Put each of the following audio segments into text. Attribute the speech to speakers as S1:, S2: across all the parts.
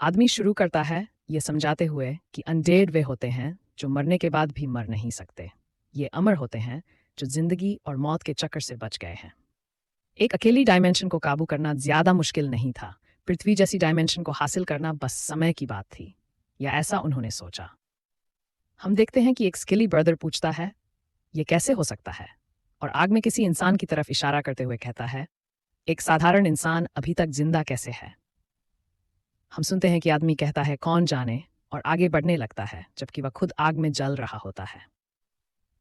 S1: आदमी शुरू करता है ये समझाते हुए कि अनडेड वे होते हैं जो मरने के बाद भी मर नहीं सकते। ये अमर होते हैं जो जिंदगी और मौत के चक्कर से बच गए हैं। एक अकेली डायमेंशन को काबू करना ज्यादा मुश्किल नहीं था। पृथ्वी जैसी डायमेंशन को हासिल करना बस समय की बात थी, या ऐसा उन्होंने सोचा। हम देखते हैं कि एक स्किली ब्रदर पूछता है, ये कैसे हो सकता है? और आग में किसी इंसान की तरफ इशारा करते हुए कहता है, एक साधारण इंसान अभी तक जिंदा कैसे है? हम सुनते हैं कि आदमी कहता है कौन जाने, और आगे बढ़ने लगता है जबकि वह खुद आग में जल रहा होता है।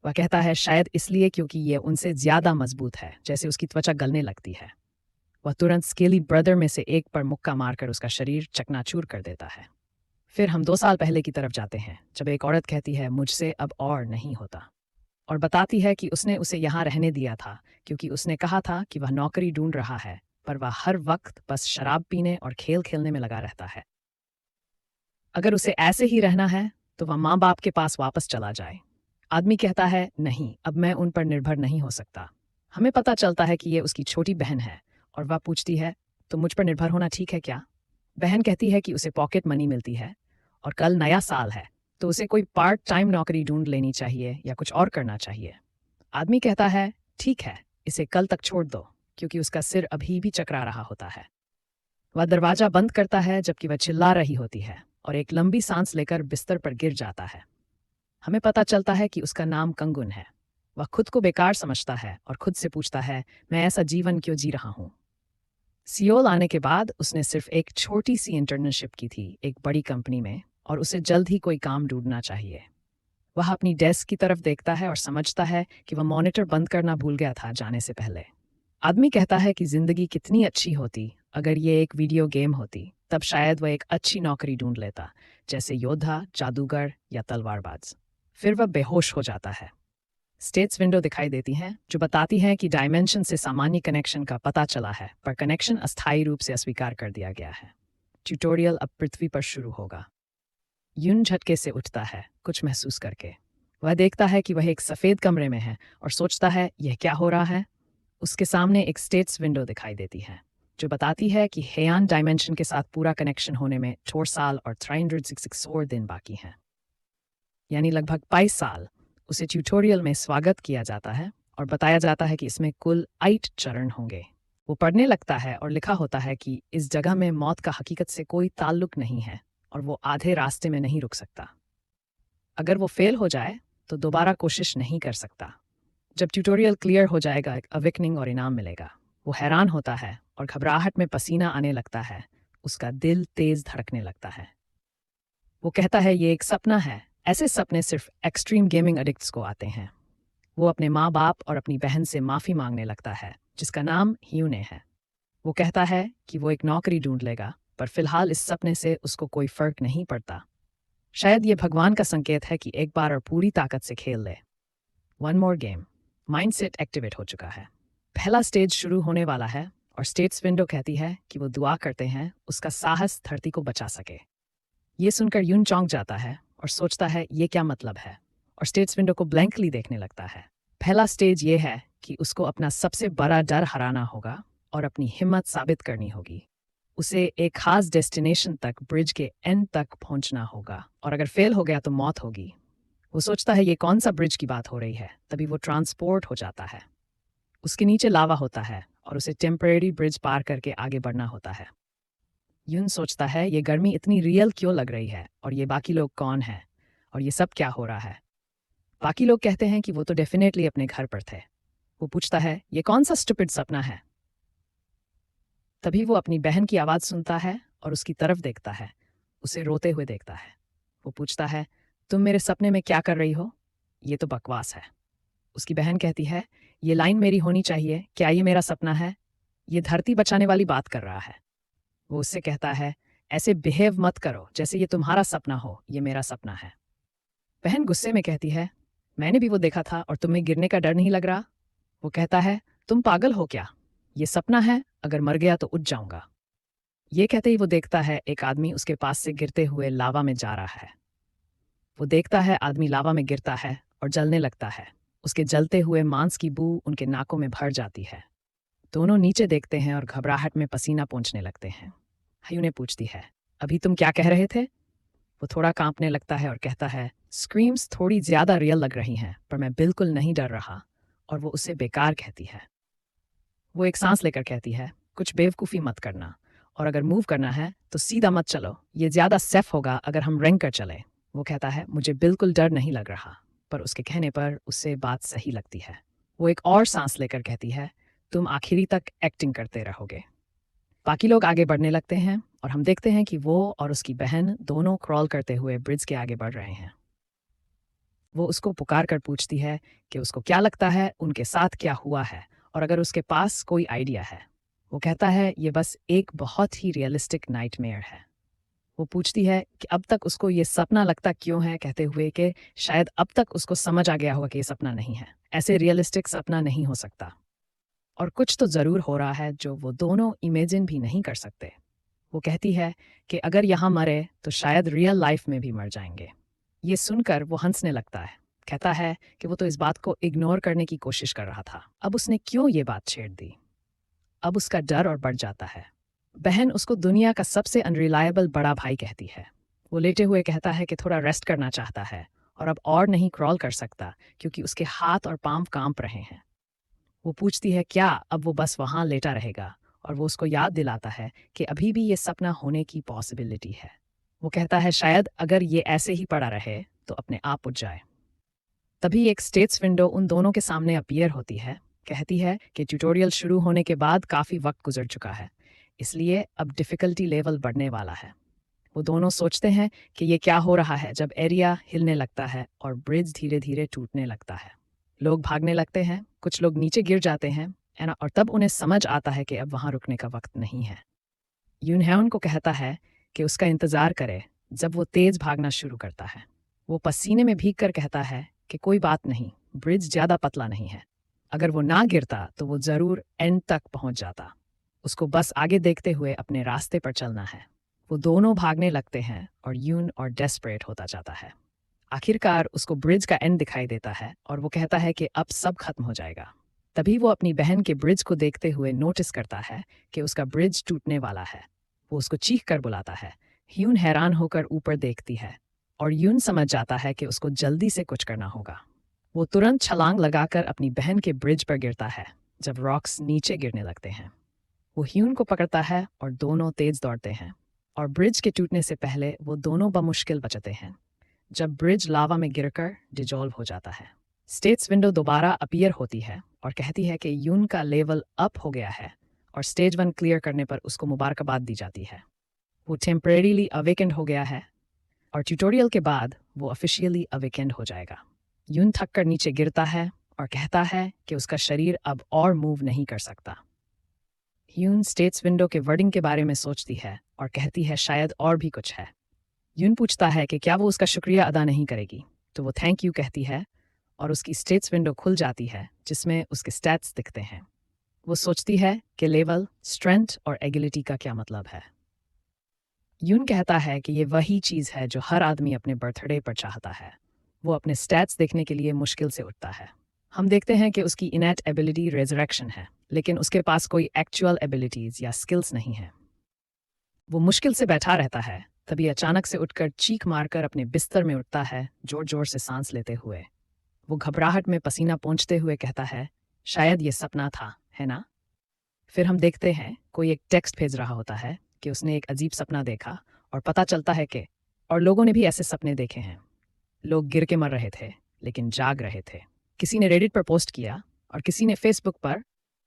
S1: वह कहता है शायद इसलिए क्योंकि यह उनसे ज्यादा मजबूत है, जैसे उसकी त्वचा गलने लगती है। वह तुरंत स्केली ब्रदर में से एक पर मुक्का मारकर उसका शरीर चकनाचूर कर देता है। फिर हम 2 साल पहले की तरफ जाते हैं, जब एक औरत कहती है मुझसे अब और नहीं होता, और बताती है कि उसने उसे यहाँ रहने दिया था क्योंकि उसने कहा था कि वह नौकरी ढूंढ रहा है, पर वह हर वक्त बस शराब पीने और खेल खेलने में लगा रहता है। अगर उसे ऐसे ही रहना है तो वह माँ बाप के पास वापस चला जाए। आदमी कहता है नहीं, अब मैं उन पर निर्भर नहीं हो सकता। हमें पता चलता है कि ये उसकी छोटी बहन है, और वह पूछती है तो मुझ पर निर्भर होना ठीक है क्या? बहन कहती है कि उसे पॉकेट मनी मिलती है और कल नया साल है, तो उसे कोई पार्ट टाइम नौकरी ढूंढ लेनी चाहिए या कुछ और करना चाहिए। आदमी कहता है ठीक है, इसे कल तक छोड़ दो, क्योंकि उसका सिर अभी भी चकरा रहा होता है। वह दरवाजा बंद करता है जबकि वह चिल्ला रही होती है, और एक लंबी सांस लेकर बिस्तर पर गिर जाता है। हमें पता चलता है कि उसका नाम कंगुन है। वह खुद को बेकार समझता है और खुद से पूछता है मैं ऐसा जीवन क्यों जी रहा हूँ। सियोल आने के बाद उसने सिर्फ एक छोटी सी इंटर्नशिप की थी एक बड़ी कंपनी में, और उसे जल्द ही कोई काम ढूंढना चाहिए। वह अपनी डेस्क की तरफ देखता है और समझता है कि वह मॉनिटर बंद करना भूल गया था जाने से पहले। आदमी कहता है कि जिंदगी कितनी अच्छी होती अगर ये एक वीडियो गेम होती, तब शायद वह एक अच्छी नौकरी ढूंढ लेता, जैसे योद्धा, जादूगर या तलवारबाज। फिर वह बेहोश हो जाता है। स्टेट्स विंडो दिखाई देती हैं जो बताती हैं कि डायमेंशन से सामान्य कनेक्शन का पता चला है, पर कनेक्शन अस्थायी रूप से अस्वीकार कर दिया गया है। ट्यूटोरियल अब पृथ्वी पर शुरू होगा। यून झटके से उठता है कुछ महसूस करके। वह देखता है कि वह एक सफेद कमरे में है और सोचता है यह क्या हो रहा है। उसके सामने एक स्टेट्स विंडो दिखाई देती है जो बताती है कि हेयान डायमेंशन के साथ पूरा कनेक्शन होने में 4 साल और 364 दिन बाकी हैं, यानी लगभग 22 साल। उसे ट्यूटोरियल में स्वागत किया जाता है और बताया जाता है कि इसमें कुल 8 चरण होंगे। वो पढ़ने लगता है और लिखा होता है कि इस जगह में मौत का हकीकत से कोई ताल्लुक नहीं है और वो आधे रास्ते में नहीं रुक सकता। अगर वो फेल हो जाए तो दोबारा कोशिश नहीं कर सकता। जब ट्यूटोरियल क्लियर हो जाएगा एक अवेकनिंग और इनाम मिलेगा। वो हैरान होता है और घबराहट में पसीना आने लगता है। उसका दिल तेज धड़कने लगता है। वो कहता है ये एक सपना है। ऐसे सपने सिर्फ एक्सट्रीम गेमिंग एडिक्ट्स को आते हैं। वो अपने माँ बाप और अपनी बहन से माफ़ी मांगने लगता है जिसका नाम ह्यूने है। वो कहता है कि वो एक नौकरी ढूंढ लेगा, पर फिलहाल इस सपने से उसको कोई फर्क नहीं पड़ता। शायद ये भगवान का संकेत है कि एक बार और पूरी ताकत से खेल ले। One more game. Mindset activate हो चुका है। पहला स्टेज शुरू होने वाला है और स्टेट्स विंडो कहती है कि वो दुआ करते हैं उसका साहस धरती को बचा सके। ये सुनकर यून चौंक जाता है और सोचता है ये क्या मतलब है, और स्टेट्स विंडो को ब्लैंकली देखने लगता है। पहला स्टेज ये है कि उसको अपना सबसे बड़ा डर हराना होगा और अपनी हिम्मत साबित करनी होगी। उसे एक खास डेस्टिनेशन तक ब्रिज के एंड तक पहुंचना होगा, और अगर फेल हो गया तो मौत होगी। वो सोचता है ये कौन सा ब्रिज की बात हो रही है, तभी वो ट्रांसपोर्ट हो जाता है। उसके नीचे लावा होता है और उसे टेम्परेरी ब्रिज पार करके आगे बढ़ना होता है। यून सोचता है ये गर्मी इतनी रियल क्यों लग रही है, और ये बाकी लोग कौन हैं, और ये सब क्या हो रहा है। बाकी लोग कहते हैं कि वो तो डेफिनेटली अपने घर पर थे। वो पूछता है ये कौन सा स्टूपिड सपना है। तभी वो अपनी बहन की आवाज़ सुनता है और उसकी तरफ देखता है, उसे रोते हुए देखता है। वो पूछता है तुम मेरे सपने में क्या कर रही हो? ये तो बकवास है। उसकी बहन कहती है ये लाइन मेरी होनी चाहिए, क्या ये मेरा सपना है? ये धरती बचाने वाली बात कर रहा है। वो उससे कहता है ऐसे बिहेव मत करो जैसे ये तुम्हारा सपना हो, ये मेरा सपना है। बहन गुस्से में कहती है मैंने भी वो देखा था और तुम्हें गिरने का डर नहीं लग रहा? वो कहता है तुम पागल हो क्या? ये सपना है, अगर मर गया तो उठ जाऊंगा। ये कहते ही वो देखता है एक आदमी उसके पास से गिरते हुए लावा में जा रहा है। वो देखता है आदमी लावा में गिरता है और जलने लगता है। उसके जलते हुए मांस की बू उनके नाकों में भर जाती है। दोनों नीचे देखते हैं और घबराहट में पसीना पोंछने लगते हैं। हयूने पूछती है अभी तुम क्या कह रहे थे? वो थोड़ा कांपने लगता है और कहता है, स्क्रीम्स थोड़ी ज्यादा रियल लग रही हैं, पर मैं बिल्कुल नहीं डर रहा। और वो उसे बेकार कहती है। वो एक सांस लेकर कहती है, कुछ बेवकूफ़ी मत करना, और अगर मूव करना है तो सीधा मत चलो, ये ज़्यादा सेफ होगा अगर हम रेंग कर चले। वो कहता है, मुझे बिल्कुल डर नहीं लग रहा, पर उसके कहने पर उसे बात सही लगती है। वो एक और सांस लेकर कहती है, तुम आखिरी तक एक्टिंग करते रहोगे। बाकी लोग आगे बढ़ने लगते हैं और हम देखते हैं कि वो और उसकी बहन दोनों क्रॉल करते हुए ब्रिज के आगे बढ़ रहे हैं। वो उसको पुकार कर पूछती है कि उसको क्या लगता है उनके साथ क्या हुआ है, और अगर उसके पास कोई आइडिया है। वो कहता है ये बस एक बहुत ही रियलिस्टिक नाइटमेयर है। वो पूछती है कि अब तक उसको ये सपना लगता क्यों है, कहते हुए कि शायद अब तक उसको समझ आ गया होगा कि ये सपना नहीं है, ऐसे रियलिस्टिक सपना नहीं हो सकता। और कुछ तो ज़रूर हो रहा है जो वो दोनों इमेजिन भी नहीं कर सकते। वो कहती है कि अगर यहाँ मरे तो शायद रियल लाइफ में भी मर जाएंगे। ये सुनकर वो हंसने लगता है, कहता है कि वो तो इस बात को इग्नोर करने की कोशिश कर रहा था, अब उसने क्यों ये बात छेड़ दी। अब उसका डर और बढ़ जाता है। बहन उसको दुनिया का सबसे अनरिलायबल बड़ा भाई कहती है। वो लेटे हुए कहता है कि थोड़ा रेस्ट करना चाहता है और अब और नहीं क्रॉल कर सकता क्योंकि उसके हाथ और पांव कांप रहे हैं। वो पूछती है क्या अब वो बस वहां लेटा रहेगा, और वो उसको याद दिलाता है कि अभी भी ये सपना होने की पॉसिबिलिटी है। वो कहता है शायद अगर ये ऐसे ही पड़ा रहे तो अपने आप उठ जाए। तभी एक स्टेट्स विंडो उन दोनों के सामने अपीयर होती है, कहती है कि ट्यूटोरियल शुरू होने के बाद काफ़ी वक्त गुजर चुका है, इसलिए अब डिफ़िकल्टी लेवल बढ़ने वाला है। वो दोनों सोचते हैं कि ये क्या हो रहा है जब एरिया हिलने लगता है और ब्रिज धीरे धीरे टूटने लगता है। लोग भागने लगते हैं, कुछ लोग नीचे गिर जाते हैं, है ना, और तब उन्हें समझ आता है कि अब वहाँ रुकने का वक्त नहीं है। यूनहेन को कहता है कि उसका इंतज़ार करे जब वो तेज़ भागना शुरू करता है। वो पसीने में भीग कर कहता है कि कोई बात नहीं, ब्रिज ज़्यादा पतला नहीं है, अगर वो ना गिरता तो वो ज़रूर एंड तक पहुंच जाता। उसको बस आगे देखते हुए अपने रास्ते पर चलना है। वो दोनों भागने लगते हैं और यून और डेस्परेट होता जाता है। आखिरकार उसको ब्रिज का एंड दिखाई देता है और वो कहता है कि अब सब खत्म हो जाएगा। तभी वो अपनी बहन के ब्रिज को देखते हुए नोटिस करता है कि उसका ब्रिज टूटने वाला है। वो उसको चीख कर बुलाता है। ह्यून हैरान होकर ऊपर देखती है और यून समझ जाता है कि उसको जल्दी से कुछ करना होगा। वो तुरंत छलांग लगाकर अपनी बहन के ब्रिज पर गिरता है जब रॉक्स नीचे गिरने लगते हैं। वो ह्यून को पकड़ता है और दोनों तेज दौड़ते हैं, और ब्रिज के टूटने से पहले वो दोनों बमुश्किल बचते हैं जब ब्रिज लावा में गिरकर डिजॉल्व हो जाता है। स्टेट्स विंडो दोबारा अपीयर होती है और कहती है कि यून का लेवल अप हो गया है और स्टेज 1 क्लियर करने पर उसको मुबारकबाद दी जाती है। वो टेम्परेरीली अवेकेंड हो गया है और ट्यूटोरियल के बाद वो ऑफिशियली अवेकेंड हो जाएगा। यून थक कर नीचे गिरता है और कहता है कि उसका शरीर अब और मूव नहीं कर सकता। यून स्टेट्स विंडो के वर्डिंग के बारे में सोचती है और कहती है शायद और भी कुछ है। यून पूछता है कि क्या वो उसका शुक्रिया अदा नहीं करेगी, तो वो थैंक यू कहती है और उसकी स्टेट्स विंडो खुल जाती है जिसमें उसके स्टैट्स दिखते हैं। वो सोचती है कि लेवल, स्ट्रेंथ और एगिलिटी का क्या मतलब है। यून कहता है कि ये वही चीज़ है जो हर आदमी अपने बर्थडे पर चाहता है। वो अपने स्टैट्स देखने के लिए मुश्किल से उठता है। हम देखते हैं कि उसकी इनेट एबिलिटी रेजरेक्शन है, लेकिन उसके पास कोई एक्चुअल एबिलिटीज़ या स्किल्स नहीं है। वो मुश्किल से बैठा रहता है, तभी अचानक से उठकर चीख मारकर अपने बिस्तर में उठता है, जोर जोर से सांस लेते हुए। वो घबराहट में पसीना पोंछते हुए कहता है, शायद ये सपना था, है ना? फिर हम देखते हैं कोई एक टेक्स्ट भेज रहा होता है कि उसने एक अजीब सपना देखा, और पता चलता है कि और लोगों ने भी ऐसे सपने देखे हैं। लोग गिर के मर रहे थे लेकिन जाग रहे थे। किसी ने रेडिट पर पोस्ट किया और किसी ने फेसबुक पर,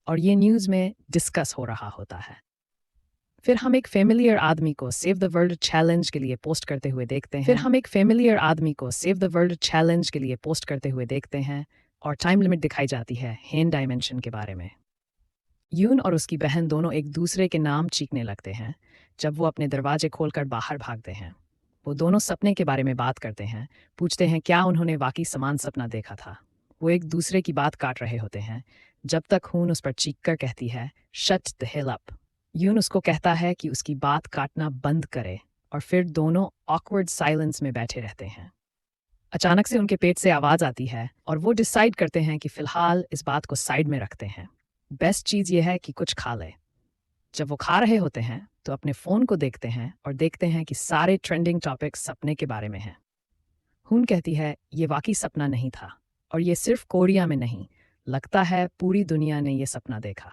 S1: और ये न्यूज़ में डिस्कस हो रहा होता है। फिर हम एक फेमिलियर आदमी को सेव द वर्ल्ड चैलेंज के लिए पोस्ट करते हुए देखते हैं और टाइम लिमिट दिखाई जाती है हेन डायमेंशन के बारे में। यून और उसकी बहन दोनों एक दूसरे के नाम चीखने लगते हैं जब वो अपने दरवाजे खोलकर बाहर भागते हैं। वो दोनों सपने के बारे में बात करते हैं, पूछते हैं क्या उन्होंने वाकई समान सपना देखा था। वो एक दूसरे की बात काट रहे होते हैं जब तक खून उस पर चीखकर कहती है, शट द हेल अप। यून उसको कहता है कि उसकी बात काटना बंद करे, और फिर दोनों ऑकवर्ड साइलेंस में बैठे रहते हैं। अचानक से उनके पेट से आवाज़ आती है और वो डिसाइड करते हैं कि फ़िलहाल इस बात को साइड में रखते हैं। बेस्ट चीज़ ये है कि कुछ खा ले। जब वो खा रहे होते हैं तो अपने फ़ोन को देखते हैं और देखते हैं कि सारे ट्रेंडिंग टॉपिक्स सपने के बारे में हैं। हुन कहती है ये वाकई सपना नहीं था, और ये सिर्फ कोरिया में नहीं, लगता है पूरी दुनिया ने ये सपना देखा।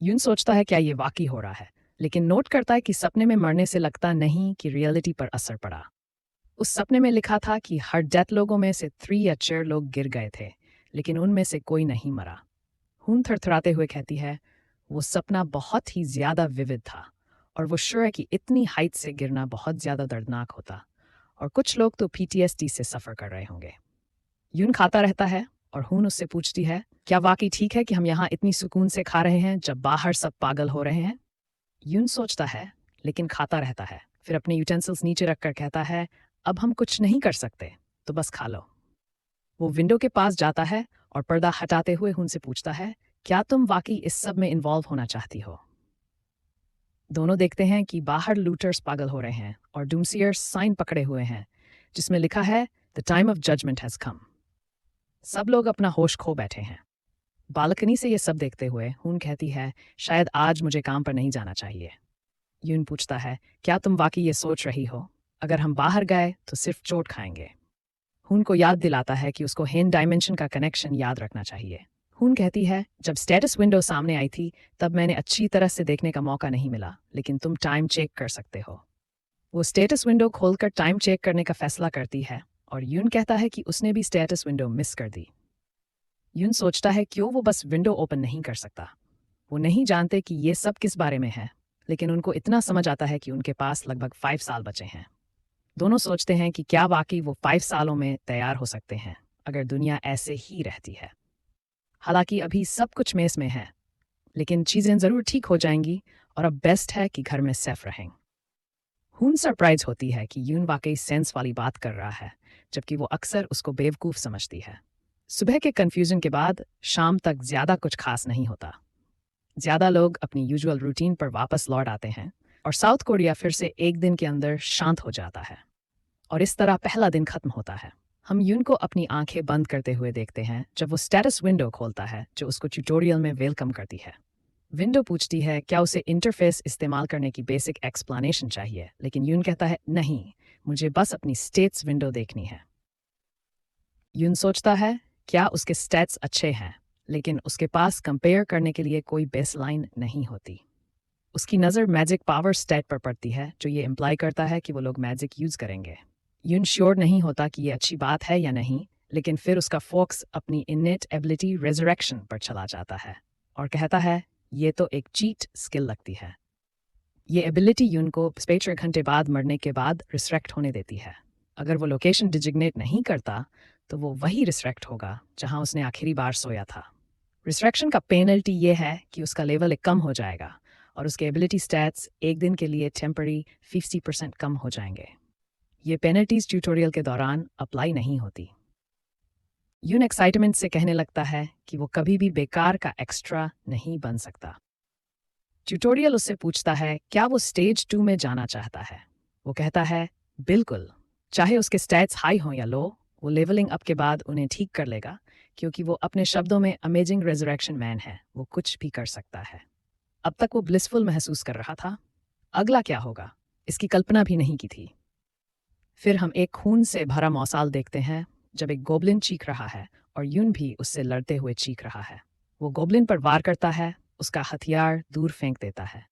S1: यून सोचता है क्या ये वाकई हो रहा है, लेकिन नोट करता है कि सपने में मरने से लगता नहीं कि रियलिटी पर असर पड़ा। उस सपने में लिखा था कि हर डेथ लोगों में से 3 या 4 लोग गिर गए थे, लेकिन उनमें से कोई नहीं मरा। हुन थरथराते हुए कहती है वो सपना बहुत ही ज्यादा विविड था, और वो श्योर है कि इतनी हाइट से गिरना बहुत ज्यादा दर्दनाक होता, और कुछ लोग तो पीटीएसडी से सफर कर रहे होंगे। यून खाता रहता है और हुन उससे पूछती है क्या वाकई ठीक है कि हम यहाँ इतनी सुकून से खा रहे हैं जब बाहर सब पागल हो रहे हैं। यून सोचता है लेकिन खाता रहता है, फिर अपने यूटेंसिल्स नीचे रखकर कहता है अब हम कुछ नहीं कर सकते, तो बस खा लो। वो विंडो के पास जाता है और पर्दा हटाते हुए हुन से पूछता है क्या तुम वाकई इस सब में इन्वॉल्व होना चाहती हो। दोनों देखते हैं कि बाहर लूटर्स पागल हो रहे हैं और डूमसियर्स साइन पकड़े हुए हैं जिसमें लिखा है the time of judgement has come. सब लोग अपना होश खो बैठे हैं। बालकनी से ये सब देखते हुए हुन कहती है शायद आज मुझे काम पर नहीं जाना चाहिए। यून पूछता है क्या तुम वाकई ये सोच रही हो, अगर हम बाहर गए तो सिर्फ चोट खाएंगे। हुन को याद दिलाता है कि उसको हेन डायमेंशन का कनेक्शन याद रखना चाहिए। हुन कहती है जब स्टेटस विंडो सामने आई थी तब मैंने अच्छी तरह से देखने का मौका नहीं मिला, लेकिन तुम टाइम चेक कर सकते हो। वो स्टेटस विंडो खोलकर टाइम चेक करने का फैसला करती है और यून कहता है कि उसने भी स्टेटस विंडो मिस कर दी। यून सोचता है क्यों वो बस विंडो ओपन नहीं कर सकता। वो नहीं जानते कि ये सब किस बारे में है, लेकिन उनको इतना समझ आता है कि उनके पास लगभग 5 साल बचे हैं। दोनों सोचते हैं कि क्या वाकई वो 5 सालों में तैयार हो सकते हैं अगर दुनिया ऐसे ही रहती है। हालांकि अभी सब कुछ मेस में है, लेकिन चीजें जरूर ठीक हो जाएंगी और अब बेस्ट है कि घर में सेफ रहें। हुन सरप्राइज होती है कि यून वाकई सेंस वाली बात कर रहा है, जबकि वो अक्सर उसको बेवकूफ समझती है। सुबह के कंफ्यूजन के बाद शाम तक ज्यादा कुछ खास नहीं होता। ज्यादा लोग अपनी यूजुअल रूटीन पर वापस लौट आते हैं और साउथ कोरिया फिर से एक दिन के अंदर शांत हो जाता है, और इस तरह पहला दिन खत्म होता है। हम यून को अपनी आंखें बंद करते हुए देखते हैं जब वो स्टेटस विंडो खोलता है जो उसको ट्यूटोरियल में वेलकम करती है। विंडो पूछती है क्या उसे इंटरफेस इस्तेमाल करने की बेसिक एक्सप्लेनेशन चाहिए, लेकिन यून कहता है नहीं, मुझे बस अपनी स्टेट्स विंडो देखनी है। यून सोचता है क्या उसके स्टेट्स अच्छे हैं, लेकिन उसके पास कंपेयर करने के लिए कोई बेसलाइन नहीं होती। उसकी नज़र मैजिक पावर स्टेट पर पड़ती है जो ये इम्प्लाई करता है कि वो लोग मैजिक यूज करेंगे। यून श्योर नहीं होता कि ये अच्छी बात है या नहीं, लेकिन फिर उसका फोकस अपनी इनेट एबिलिटी रेजरेक्शन पर चला जाता है और कहता है ये तो एक चीट स्किल लगती है। ये एबिलिटी यून को 6 घंटे बाद मरने के बाद रिस्ट्रैक्ट होने देती है। अगर वो लोकेशन डिजिग्नेट नहीं करता तो वो वही रिस्ट्रैक्ट होगा जहां उसने आखिरी बार सोया था। रिस्ट्रैक्शन का पेनल्टी ये है कि उसका लेवल एक कम हो जाएगा और उसके एबिलिटी स्टैट्स एक दिन के लिए टेम्पररी 50% कम हो जाएंगे। ये पेनल्टीज ट्यूटोरियल के दौरान अप्लाई नहीं होती। यून एक्साइटमेंट से कहने लगता है कि वो कभी भी बेकार का एक्स्ट्रा नहीं बन सकता। ट्यूटोरियल उससे पूछता है क्या वो स्टेज 2 में जाना चाहता है। वो कहता है बिल्कुल, चाहे उसके स्टैट्स हाई हों या लो, वो लेवलिंग अप के बाद उन्हें ठीक कर लेगा, क्योंकि वो अपने शब्दों में अमेजिंग रेजरेक्शन मैन है, वो कुछ भी कर सकता है। अब तक वो ब्लिसफुल महसूस कर रहा था, अगला क्या होगा इसकी कल्पना भी नहीं की थी। फिर हम एक खून से भरा मौसाल देखते हैं जब एक गोबलिन चीख रहा है और यून भी उससे लड़ते हुए चीख रहा है। वो गोबलिन पर वार करता है, उसका हथियार दूर फेंक देता है।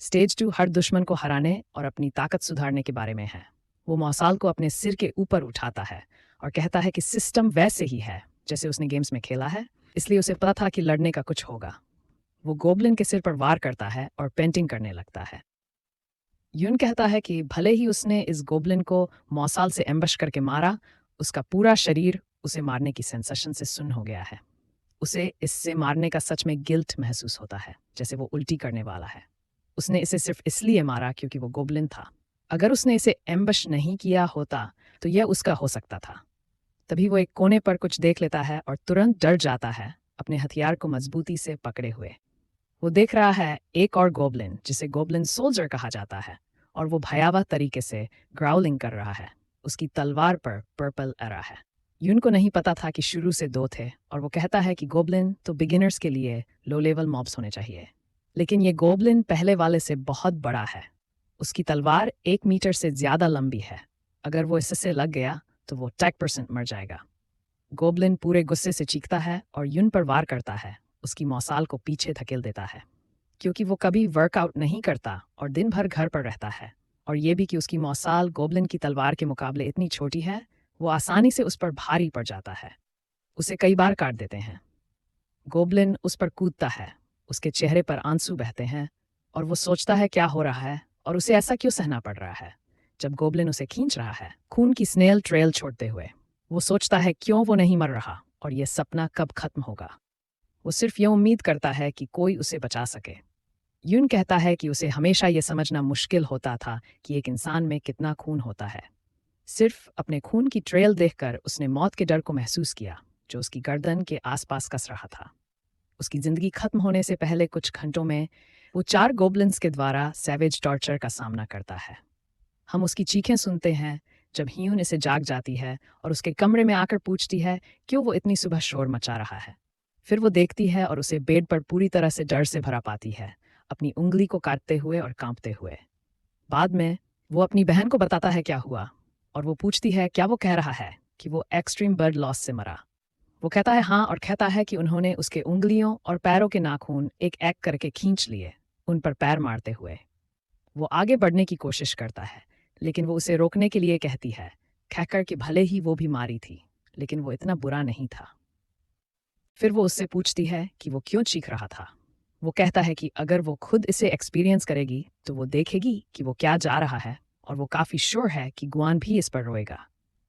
S1: स्टेज 2 हर दुश्मन को हराने और अपनी ताकत सुधारने के बारे में है। वो मौसाल को अपने सिर के ऊपर उठाता है और कहता है कि सिस्टम वैसे ही है जैसे उसने गेम्स में खेला है, इसलिए उसे पता था कि लड़ने का कुछ होगा। वो गोबलिन के सिर पर वार करता है और पेंटिंग करने लगता है। यून कहता है कि भले ही उसने इस गोबलिन को मौसाल से एम्बश करके मारा, उसका पूरा शरीर उसे मारने की सेंसेशन से सुन्न हो गया है। उसे इससे मारने का सच में गिल्ट महसूस होता है, जैसे वो उल्टी करने वाला है। उसने इसे सिर्फ इसलिए मारा क्योंकि वो गोबलिन था। अगर उसने इसे एम्बश नहीं किया होता तो यह उसका हो सकता था। तभी वो एक कोने पर कुछ देख लेता है और तुरंत डर जाता है, अपने हथियार को मजबूती से पकड़े हुए। वो देख रहा है एक और गोबलिन जिसे गोबलिन सोल्जर कहा जाता है, और वो भयावह तरीके से ग्राउलिंग कर रहा है। उसकी तलवार पर पर्पल एरा है। यून को नहीं पता था कि शुरू से 2 थे, और वो कहता है कि गोबलिन तो बिगिनर्स के लिए लो लेवल मॉब्स होने चाहिए, लेकिन ये गोबलिन पहले वाले से बहुत बड़ा है। उसकी तलवार 1 मीटर से ज्यादा लंबी है। अगर वो इससे लग गया तो वो 10% मर जाएगा। गोबलिन पूरे गुस्से से चीखता है और यून पर वार करता है, उसकी मौसाल को पीछे धकेल देता है। क्योंकि वो कभी वर्कआउट नहीं करता और दिन भर घर पर रहता है, और ये भी कि उसकी मौसाल गोबलिन की तलवार के मुकाबले इतनी छोटी है, वो आसानी से उस पर भारी पड़ जाता है। उसे कई बार काट देते हैं। गोबलिन उस पर कूदता है, उसके चेहरे पर आंसू बहते हैं और वो सोचता है क्या हो रहा है और उसे ऐसा क्यों सहना पड़ रहा है। जब गोबलिन उसे खींच रहा है, खून की स्नेल ट्रेल छोड़ते हुए, वो सोचता है क्यों वो नहीं मर रहा और ये सपना कब खत्म होगा। वो सिर्फ ये उम्मीद करता है कि कोई उसे बचा सके। यून कहता है कि उसे हमेशा ये समझना मुश्किल होता था कि एक इंसान में कितना खून होता है। सिर्फ अपने खून की ट्रेल देखकर उसने मौत के डर को महसूस किया, जो उसकी गर्दन के आसपास कस रहा था। उसकी जिंदगी खत्म होने से पहले कुछ घंटों में वो 4 गोबलिन्स के द्वारा सैवेज टॉर्चर का सामना करता है। हम उसकी चीखें सुनते हैं जब ह्यून इसे जाग जाती है और उसके कमरे में आकर पूछती है क्यों वो इतनी सुबह शोर मचा रहा है। फिर वो देखती है और उसे बेड पर पूरी तरह से डर से भरा पाती है, अपनी उंगली को काटते हुए और कांपते हुए। बाद में वो अपनी बहन को बताता है क्या हुआ, और वो पूछती है क्या वो कह रहा है कि वो एक्सट्रीम ब्लड लॉस से मरा। वो कहता है हाँ, और कहता है कि उन्होंने उसके उंगलियों और पैरों के नाखून एक एक करके खींच लिए, उन पर पैर मारते हुए। वो आगे बढ़ने की कोशिश करता है, लेकिन वो उसे रोकने के लिए कहती है, कहकर कि भले ही वो भी मारी थी, लेकिन वो इतना बुरा नहीं था। फिर वो उससे पूछती है कि वो क्यों चीख रहा था। वो कहता है कि अगर वो खुद इसे एक्सपीरियंस करेगी तो वो देखेगी कि वो क्या जा रहा है, और वो काफ़ी श्योर है कि गुआन भी इस पर रोएगा।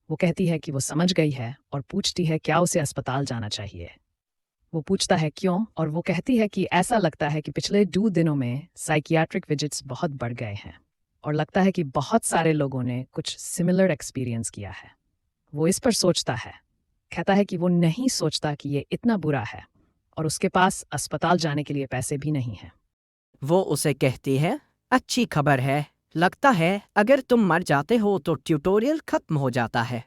S1: वो कहती है कि वो समझ गई है और पूछती है क्या उसे अस्पताल जाना चाहिए। वो पूछता है क्यों, और वो कहती है कि ऐसा लगता है कि पिछले 2 दिनों में साइकियाट्रिक विजिट्स बहुत बढ़ गए हैं, और लगता है कि बहुत सारे लोगों ने कुछ सिमिलर एक्सपीरियंस किया है। वो इस पर सोचता है, कहता है कि वो नहीं सोचता कि ये इतना बुरा है, और उसके पास अस्पताल जाने के लिए पैसे भी नहीं हैं।
S2: वो उसे कहती है, अच्छी खबर है, लगता है अगर तुम मर जाते हो तो ट्यूटोरियल खत्म हो जाता है।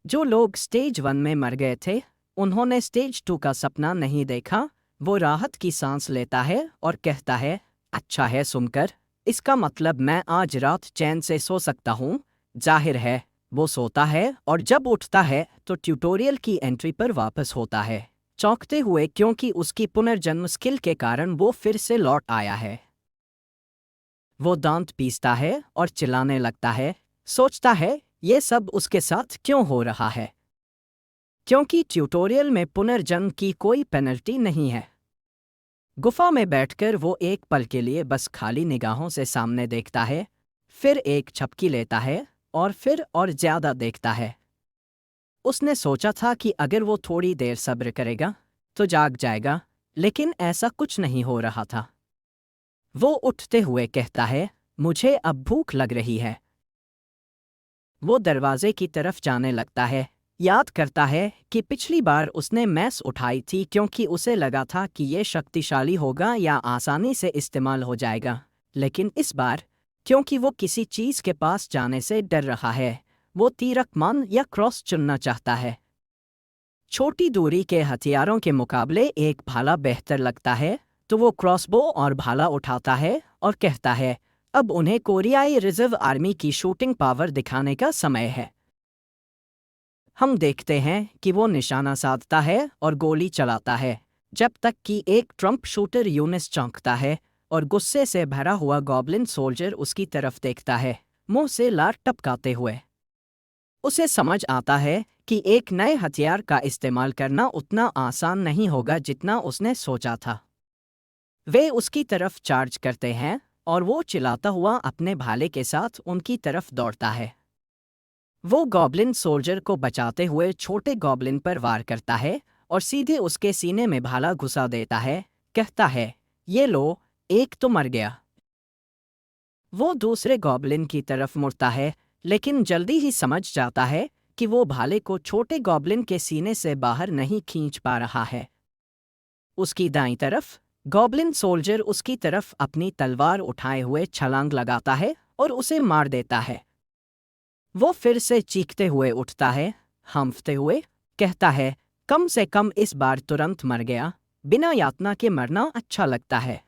S2: जो लोग स्टेज 1 में मर गए थे, उन्होंने स्टेज 2 का सपना नहीं देखा। वो राहत की सांस लेता है और कहता है, अच्छा है सुनकर, इसका मतलब मैं आज रात चैन से सो सकता हूँ। जाहिर है वो सोता है और जब उठता है तो ट्यूटोरियल की एंट्री पर वापस होता है, चौंकते हुए क्योंकि उसकी पुनर्जन्म स्किल के कारण वो फिर से लौट आया है। वो दांत पीसता है और चिल्लाने लगता है, सोचता है ये सब उसके साथ क्यों हो रहा है, क्योंकि ट्यूटोरियल में पुनर्जन्म की कोई पेनल्टी नहीं है। गुफा में बैठकर वो एक पल के लिए बस खाली निगाहों से सामने देखता है, फिर एक झपकी लेता है और फिर और ज्यादा देखता है। उसने सोचा था कि अगर वो थोड़ी देर सब्र करेगा तो जाग जाएगा, लेकिन ऐसा कुछ नहीं हो रहा था। वो उठते हुए कहता है, मुझे अब भूख लग रही है। वो दरवाजे की तरफ जाने लगता है, याद करता है कि पिछली बार उसने मैस उठाई थी क्योंकि उसे लगा था कि ये शक्तिशाली होगा या आसानी से इस्तेमाल हो जाएगा, लेकिन इस बार क्योंकि वो किसी चीज के पास जाने से डर रहा है, वो तीरकमान या क्रॉस चुनना चाहता है। छोटी दूरी के हथियारों के मुकाबले एक भाला बेहतर लगता है, तो वो क्रॉसबो और भाला उठाता है और कहता है, अब उन्हें कोरियाई रिजर्व आर्मी की शूटिंग पावर दिखाने का समय है। हम देखते हैं कि वो निशाना साधता है और गोली चलाता है, जब तक कि एक ट्रम्प शूटर यूनिस चौंकता है और गुस्से से भरा हुआ गॉबलिन सोल्जर उसकी तरफ देखता है, मुंह से लार टपकाते हुए। उसे समझ आता है कि एक नए हथियार का इस्तेमाल करना उतना आसान नहीं होगा जितना उसने सोचा था। वे उसकी तरफ चार्ज करते हैं और वो चिल्लाता हुआ अपने भाले के साथ उनकी तरफ दौड़ता है। वो गॉबलिन सोल्जर को बचाते हुए छोटे गॉबलिन पर वार करता है और सीधे उसके सीने में भाला घुसा देता है, कहता है, ये लो, एक तो मर गया। वो दूसरे गॉबलिन की तरफ मुड़ता है, लेकिन जल्दी ही समझ जाता है कि वो भाले को छोटे गॉबलिन के सीने से बाहर नहीं खींच पा रहा है। उसकी दाईं तरफ गॉबलिन सोल्जर उसकी तरफ अपनी तलवार उठाए हुए छलांग लगाता है और उसे मार देता है। वो फिर से चीखते हुए उठता है, हांफते हुए कहता है, कम से कम इस बार तुरंत मर गया, बिना यातना के मरना अच्छा लगता है।